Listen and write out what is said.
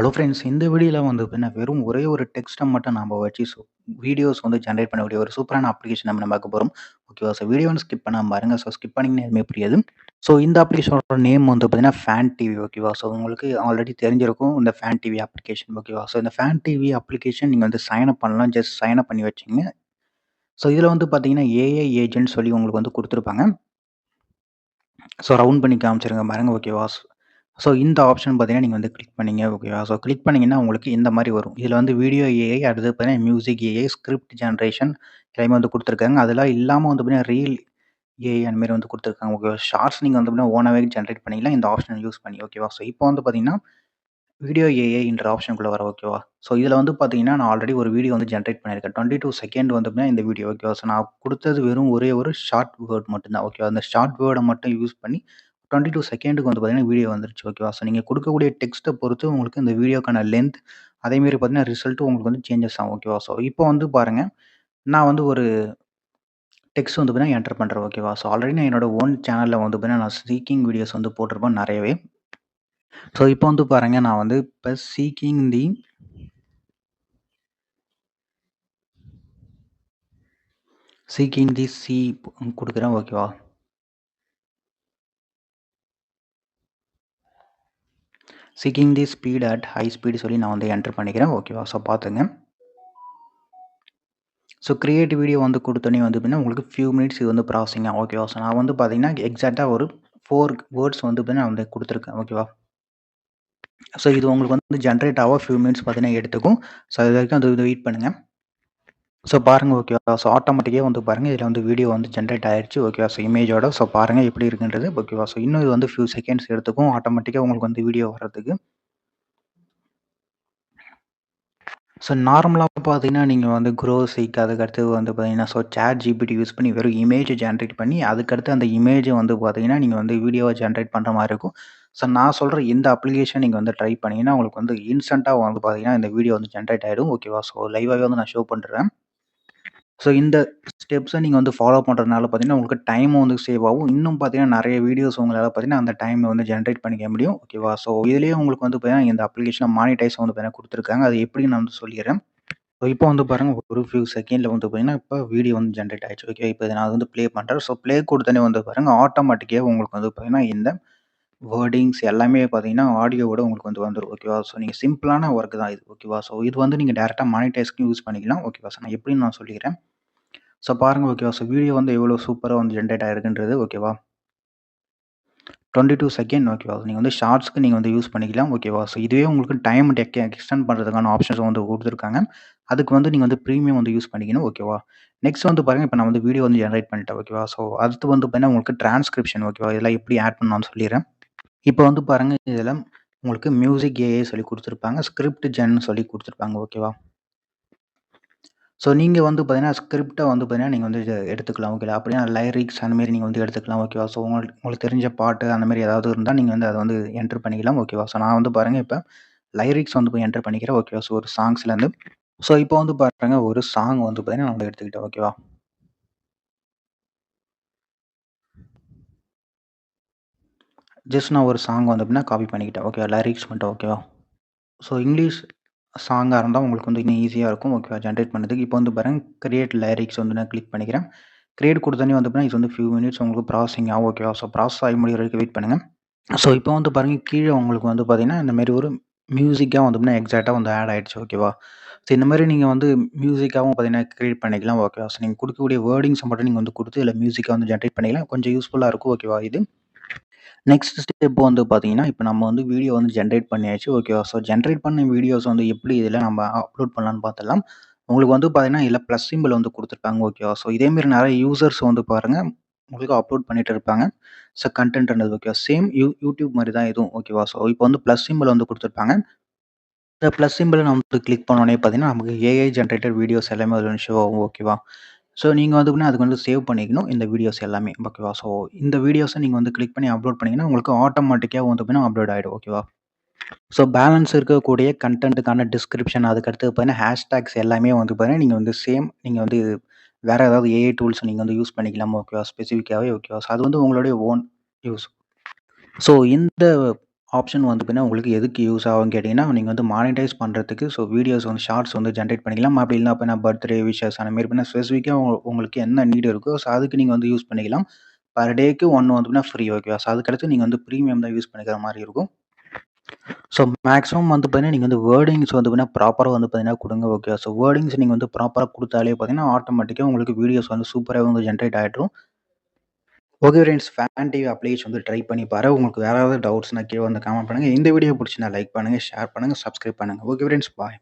Hello friends. இந்த வீடியோல வந்து பார்த்தீங்கன்னா, வெறும் ஒரே ஒரு டெக்ஸ்ட்ட மட்டும் நாம வச்சு வீடியோஸ் வந்து ஜெனரேட் பண்ணக்கூடிய ஒரு சூப்பரான அப்ளிகேஷன் நம்ம பார்க்க போறோம். ஓகேவா? ஸோ வீடியோன்னு ஸ்கிப் பண்ணாம பாருங்க. ஸோ ஸ்கிப் பண்ணீங்கன்னா எதுவுமே புரியாது. ஸோ இந்த அப்ளிகேஷனோட நேம் வந்து பார்த்தீங்கன்னா, ஃபேன் டிவி. ஓகேவா? ஸோ உங்களுக்கு ஆல்ரெடி தெரிஞ்சிருக்கும் இந்த ஃபேன் டிவி அப்ளிகேஷன். ஓகேவா? ஸோ இந்த ஃபேன் டிவி அப்ளிகேஷன் நீங்க வந்து சைன் அப் பண்ணலாம். ஜஸ்ட் சைன் அப் பண்ணி வச்சுக்கங்க. ஸோ இதில வந்து பார்த்தீங்கன்னா, ஏஐ ஏஜென்ட் சொல்லி உங்களுக்கு வந்து குடுத்துருப்பாங்க. ஸோ ரவுண்ட் பண்ணி காமிச்சிருங்க பாருங்க. ஓகேவா? ஸோ இந்த ஆப்ஷன் பார்த்தீங்கன்னா, நீங்க வந்து கிளிக் பண்ணீங்க. ஓகேவா? ஸோ கிளிக் பண்ணீங்கன்னா, உங்களுக்கு இந்த மாரி வரும். இதில வந்து வீடியோ ஏஐ, அடுத்து பார்த்தீங்கன்னா மியூசிக் ஏஐ, ஸ்கிரிப்ட் ஜெனரேஷன் எல்லாமே வந்து குடுத்துருக்காங்க. அதெல்லாம் இல்லாம வந்து பார்த்தீங்கன்னா, ரீல் ஏஐ அந்த மாரி வந்து குடுத்துருக்காங்க. ஓகேவா? ஷார்ட்ஸ் நீங்க வந்து பார்த்தீங்கன்னா, ஓனாவே ஜெனரேட் பண்ணிக்கலாம். இந்த ஆப்ஷன யூஸ் பண்ணி. ஓகேவா? ஸோ இப்போ வந்து பார்த்தீங்கன்னா, வீடியோ ஏஐன்ற ஆப்ஷனுக்குள்ள வரேன். ஓகேவா? ஸோ இதில வந்து பார்த்தீங்கன்னா, நான் ஆல்ரெடி ஒரு வீடியோ வந்து ஜெனரேட் பண்ணியிருக்கேன். 22 செகண்ட் வந்து பார்த்தீங்கன்னா, இந்த வீடியோ. ஓகேவா? ஸோ நான் குடுத்தது வெறும் ஒரே ஒரு ஷார்ட் வேர்ட் மட்டும் தான். ஓகேவா? அந்த ஷார்ட் வேர்ட மட்டும் யூஸ் பண்ணி 22 செகண்டுக்கு வந்து பார்த்தீங்கன்னா, வீடியோ வந்துருச்சு. ஓகேவா? ஸோ நீங்க குடுக்கக்கூடிய டெக்ஸ்ட்ட பொறுத்து உங்களுக்கு இந்த வீடியோக்கான லென்த், அதேமாரி பார்த்தீங்கன்னா, ரிசல்ட்டும் உங்களுக்கு வந்து சேஞ்சஸ் ஆகும். ஓகேவா? ஸோ இப்போ வந்து பாருங்க, நான் வந்து ஒரு டெக்ஸ்ட் வந்து பார்த்தீங்கன்னா, என்டர் பண்றேன். ஓகேவா? ஸோ ஆல்ரெடி நான் என்னோட ஓன் சேனல்ல வந்து பார்த்தீங்கன்னா, நான் சீக்கிங் வீடியோஸ் வந்து போட்டிருப்பேன் நெறையவே. ஸோ இப்போ வந்து பாருங்க, நான் வந்து இப்ப சீக்கிங் தி சி குடுக்குறேன். ஓகேவா? Seeking the speed at high speed சொல்லி நான் வந்து என்டர் பண்ணிக்கிறேன். ஓகேவா? ஸோ பார்த்துங்க. ஸோ கிரியேட் வீடியோ வந்து குடுத்தோனே வந்து பார்த்தீங்கன்னா, உங்களுக்கு ஃபியூ மினிட்ஸ் இது வந்து ப்ராசஸிங் ஆகும். ஓகேவா? ஸோ நான் வந்து பார்த்தீங்கன்னா, எக்ஸாக்ட்டா ஒரு 4 வேர்ட்ஸ் வந்து பார்த்தீங்கன்னா, நான் வந்து குடுத்துருக்கேன். ஓகேவா? ஸோ இது உங்களுக்கு வந்து ஜெனரேட் ஆக ஃபியூ மினிட்ஸ் பார்த்தீங்கன்னா எடுத்துக்கும். ஸோ அது வரைக்கும் அது வெயிட் பண்ணுங்க. ஸோ பாருங்க. ஓகேவா? ஸோ ஆட்டோமேட்டிக்கா வந்து பாருங்க, இதில வந்து வீடியோ வந்து ஜெனரேட் ஆயிருச்சு. ஓகேவா? ஸோ இமேஜோட. ஸோ பாருங்க எப்படி இருக்குன்றது. ஓகேவா? ஸோ இன்னும் இது வந்து ஃபியூ செகண்ட்ஸ் எடுத்துக்கும் ஆட்டோமேட்டிக்கா உங்களுக்கு வந்து வீடியோ வர்றதுக்கு. ஸோ நார்மலா பார்த்தீங்கன்னா, நீங்க வந்து Growseek அதுக்கடுத்து வந்து பார்த்தீங்கன்னா, ஸோ ChatGPT யூஸ் பண்ணி வெறும் இமேஜ் ஜெனரேட் பண்ணி, அதுக்கடுத்து அந்த இமேஜ வந்து பார்த்தீங்கன்னா, நீங்க வந்து வீடியோவா ஜெனரேட் பண்ற மாரி இருக்கும். ஸோ நான் சொல்ற இந்த அப்ளிகேஷன் நீங்க வந்து ட்ரை பண்ணீங்கன்னா, உங்களுக்கு வந்து இன்ஸ்டன்ட்டா வந்து பார்த்தீங்கன்னா, இந்த வீடியோ வந்து ஜெனரேட் ஆயிடும். ஓகேவா? ஸோ லைவாவே வந்து நான் ஷோ பண்றேன். ஸோ இந்த ஸ்டெப்ஸ நீங்க வந்து ஃபாலோ பண்றதுனால பார்த்தீங்கன்னா, உங்களுக்கு டைமும் வந்து சேவ் ஆகும். இன்னும் பார்த்தீங்கன்னா, நெறைய வீடியோஸ் உங்களால பார்த்தீங்கன்னா, அந்த டைம்ல வந்து ஜெனரேட் பண்ணிக்க முடியும். ஓகேவா? ஸோ இதுலயே உங்களுக்கு வந்து பார்த்தீங்கன்னா, இந்த அப்ளிகேஷன மானிடைஸ் வந்து பார்த்தீங்கன்னா குடுத்துருக்காங்க. அது எப்படின்னு நான் வந்து சொல்லிர்றேன். ஸோ இப்போ வந்து பாருங்க, ஒரு ஃபியூ செகண்ட்ல வந்து பார்த்தீங்கன்னா, இப்போ வீடியோ வந்து ஜெனரேட் ஆயிடுச்சு. ஓகே. இப்போ இத நான் வந்து ப்ளே பண்றேன். ஸோ ப்ளே குடுத்தோனே வந்து பாருங்க, ஆட்டோமேட்டிக்கா உங்களுக்கு வந்து பார்த்தீங்கன்னா, இந்த வேர்டிங்ஸ் எல்லாமே பார்த்தீங்கன்னா, ஆடியோவோட உங்களுக்கு வந்து வந்துரும். ஓகேவா? ஸோ நீங்க சிம்பிளான ஒர்க் தான் இது. ஓகேவா? ஸோ இது வந்து நீங்க டைரக்ட்டா மானிடைஸ்க்கும் யூஸ் பண்ணிக்கலாம். ஓகேவா? ஸோ நான் எப்படின்னு நான் சொல்லிக்கிறேன். ஸோ பாருங்க. ஓகேவா? ஸோ வீடியோ வந்து எவ்வளோ சூப்பரா வந்து ஜெனரேட் ஆயிருக்குன்றது. ஓகேவா? 22 செகண்ட். ஓகேவா? நீங்க வந்து ஷார்ட்ஸ்க்கு நீங்க வந்து யூஸ் பண்ணிக்கலாம். ஓகேவா? ஸோ இதுவே உங்களுக்கு டைம் எக்ஸ்டெண்ட் பண்றதுக்கான ஆப்ஷன்ஸ் வந்து குடுத்துருக்காங்க. அதுக்கு வந்து நீங்க வந்து பிரீமியம் வந்து யூஸ் பண்ணிக்கணும். ஓகேவா? நெக்ஸ்ட் வந்து பாருங்க, இப்ப நான் வந்து வீடியோ வந்து ஜெனரேட் பண்ணிட்டேன். ஓகேவா? ஸோ அடுத்து வந்து பார்த்தீங்கன்னா, உங்களுக்கு டிரான்ஸ்கிரிப்ஷன். ஓகேவா? இதெல்லாம் எப்படி ஆட் பண்ணலாம்னு சொல்லிர்றேன். இப்ப வந்து பாருங்க, இதுல உங்களுக்கு மியூசிக் ஏஐ சொல்லி குடுத்துருப்பாங்க. ஸ்கிரிப்ட் ஜென் சொல்லி குடுத்துருப்பாங்க. ஓகேவா? ஸோ நீங்க வந்து பார்த்தீங்கன்னா, ஸ்கிரிப்ட்ட வந்து பார்த்தீங்கன்னா, நீங்க வந்து எடுத்துக்கலாம். ஓகேங்களா? அப்படின்னா லைரிக்ஸ் அந்த மாரி நீங்க வந்து எடுத்துக்கலாம். ஓகேவா? ஸோ உங்களுக்கு உங்களுக்கு தெரிஞ்ச பாட்டு அந்த மாரி ஏதாவது இருந்தா, நீங்க வந்து அத வந்து என்டர் பண்ணிக்கலாம். ஓகேவா? ஸோ நான் வந்து பாருங்க, இப்ப லைரிக்ஸ் வந்து போய் என்டர் பண்ணிக்கிறேன். ஓகேவா? ஸோ ஒரு சாங்ஸ்லேருந்து. ஸோ இப்போ வந்து பாருங்க, ஒரு சாங் வந்து பார்த்தீங்கன்னா, நான் வந்து எடுத்துக்கிட்டேன். ஓகேவா? ஜஸ்ட் நான் ஒரு சாங் வந்து எப்படின்னா காப்பி பண்ணிக்கிட்டேன். ஓகேவா? லிரிக்ஸ் மட்டும். ஓகேவா? ஸோ இங்கிலீஷ் சாங்கா இருந்தா உங்களுக்கு வந்து இன்னும் ஈஸியா இருக்கும். ஓகேவா? ஜெனரேட் பண்ணதுக்கு. இப்போ வந்து பாருங்க, கிரியேட் லிரிக்ஸ் வந்து நான் கிளிக் பண்ணிக்கிறேன். கிரியேட் குடுத்தோனே வந்து பார்த்தீங்கன்னா, இது வந்து ஃபியூ மினிட்ஸ் உங்களுக்கு ப்ராசஸிங் ஆகும். ஓகேவா? ஸோ ப்ராசஸ் ஆகி முடியிற வரைக்கும் வெயிட் பண்ணுங்க. ஸோ இப்போ வந்து பாருங்க, கீழ உங்களுக்கு வந்து பார்த்தீங்கன்னா, இந்த மாரி ஒரு மியூசிக்கா வந்து பார்த்தீங்கன்னா, எக்ஸாக்ட்டா வந்து ஆட் ஆயிடுச்சு. ஓகேவா? ஸோ இந்த மாரி நீங்க வந்து மியூசிக்காவும் பார்த்தீங்கன்னா, கிரியேட் பண்ணிக்கலாம். ஓகேவா? ஸோ நீங்க குடுக்கக்கூடிய வேர்டிங்ஸ மட்டும் நீங்க வந்து குடுத்து, இதுல மியூசிக்கா வந்து ஜெனரேட் பண்ணிக்கலாம். கொஞ்சம் யூஸ்ஃபுல்லா இருக்கும். ஓகேவா? இது. நெக்ஸ்ட் ஸ்டெப் வந்து பார்த்தீங்கன்னா, இப்ப நம்ம வந்து வீடியோ வந்து ஜெனரேட் பண்ணியாச்சு. ஓகேவா? ஸோ ஜெனரேட் பண்ண வீடியோஸ் வந்து எப்படி இதில நம்ம அப்லோட் பண்ணலான்னு பார்த்துடலாம். உங்களுக்கு வந்து பார்த்தீங்கன்னா, இதில ப்ளஸ் சிம்பல் வந்து குடுத்துருப்பாங்க. ஓகேவா? ஸோ இதே மாரி நெறைய யூசர்ஸ் வந்து பாருங்க, உங்களுக்கு அப்லோட் பண்ணிட்டு இருப்பாங்க. ஸோ கன்டென்ட்ன்றது ஓகேவா? சேம் யூடியூப் மாரி தான் இதுவும். ஓகேவா? ஸோ இப்போ வந்து ப்ளஸ் சிம்பல் வந்து குடுத்துருப்பாங்க. இந்த ப்ளஸ் சிம்பல நம்ம வந்து கிளிக் பண்ணோனே பார்த்தீங்கன்னா, நமக்கு ஏஐ ஜெனரேட்டட் வீடியோஸ் எல்லாமே அதில ஷோ ஆகும். ஓகேவா? ஸோ நீங்க வந்து எப்படின்னா, அதுக்கு வந்து சேவ் பண்ணிக்கணும். இந்த வீடியோஸ் எல்லாமே. ஓகேவா? ஸோ இந்த வீடியோஸ நீங்க வந்து கிளிக் பண்ணி அப்லோட் பண்ணீங்கன்னா, உங்களுக்கு ஆட்டோமேட்டிக்கா வந்து பார்த்தீங்கன்னா, அப்லோட் ஆயிடும். ஓகேவா? ஸோ பேலன்ஸ் இருக்கக்கூடிய கன்டென்ட்டுக்கான டிஸ்கிரிப்ஷன், அதுக்கடுத்து பார்த்தீங்கன்னா, ஹேஷ்டேக்ஸ் எல்லாமே வந்து பார்த்தீங்கன்னா, நீங்க வந்து நீங்க வந்து வேற ஏதாவது ஏஐ டூல்ஸ் நீங்க வந்து யூஸ் பண்ணிக்கலாம். ஓகேவா? ஸ்பெசிஃபிக்காவே. ஓகேவா? ஸோ அது வந்து உங்களுடைய ஓன் யூஸ். ஸோ இந்த ஆப்ஷன் வந்து பார்த்தீங்கன்னா, உங்களுக்கு எதுக்கு யூஸ் ஆகும்னு கேட்டீங்கன்னா, நீங்க வந்து மானிட்டைஸ் பண்றதுக்கு வீடியோஸ் வந்து ஷார்ட்ஸ் வந்து ஜெனரேட் பண்ணிக்கலாம். அப்படி இல்ல அப்படின்னா பர்த்டே விஷஸ் அந்த மாரி பண்ணா ஸ்பெசிஃபிக்கா உங்களுக்கு என்ன நீட் இருக்கோ, அதுக்கு நீங்க வந்து யூஸ் பண்ணிக்கலாம். பெர் டேக்கு 1 வந்து பார்த்தீங்கன்னா ஃப்ரீ ஓகேவா? அதுக்கடுத்து நீங்க வந்து பிரீமியம் தான் யூஸ் பண்ணிக்கிற மாரி இருக்கும். மேக்ஸிமம் வந்து பார்த்தீங்கன்னா, நீங்க வந்து வேர்டிங்ஸ் வந்து பார்த்தீங்கன்னா, ப்ராப்பரா வந்து பார்த்தீங்கன்னா குடுங்க ஓகேவா? வேர்டிங்ஸ் நீங்க வந்து ப்ராப்பரா குடுத்தாலே பார்த்தீங்கன்னா, ஆட்டோமேட்டிக்கா உங்களுக்கு வீடியோஸ் வந்து சூப்பரா வந்து ஜெனரேட் ஆயிடும். Okay friends, fan TV application வந்து ட்ரை பண்ணி பாரு. உங்களுக்கு வேற ஏதாவது டவுட்ஸ்னா கீழ வந்து கமெண்ட் பண்ணுங்க. இந்த வீடியோ புடிச்சிருந்தா லைக் பண்ணுங்க, ஷேர் பண்ணுங்க, சப்ஸ்கிரைப் பண்ணுங்க. ஓகே ஃப்ரெண்ட்ஸ், பாய்.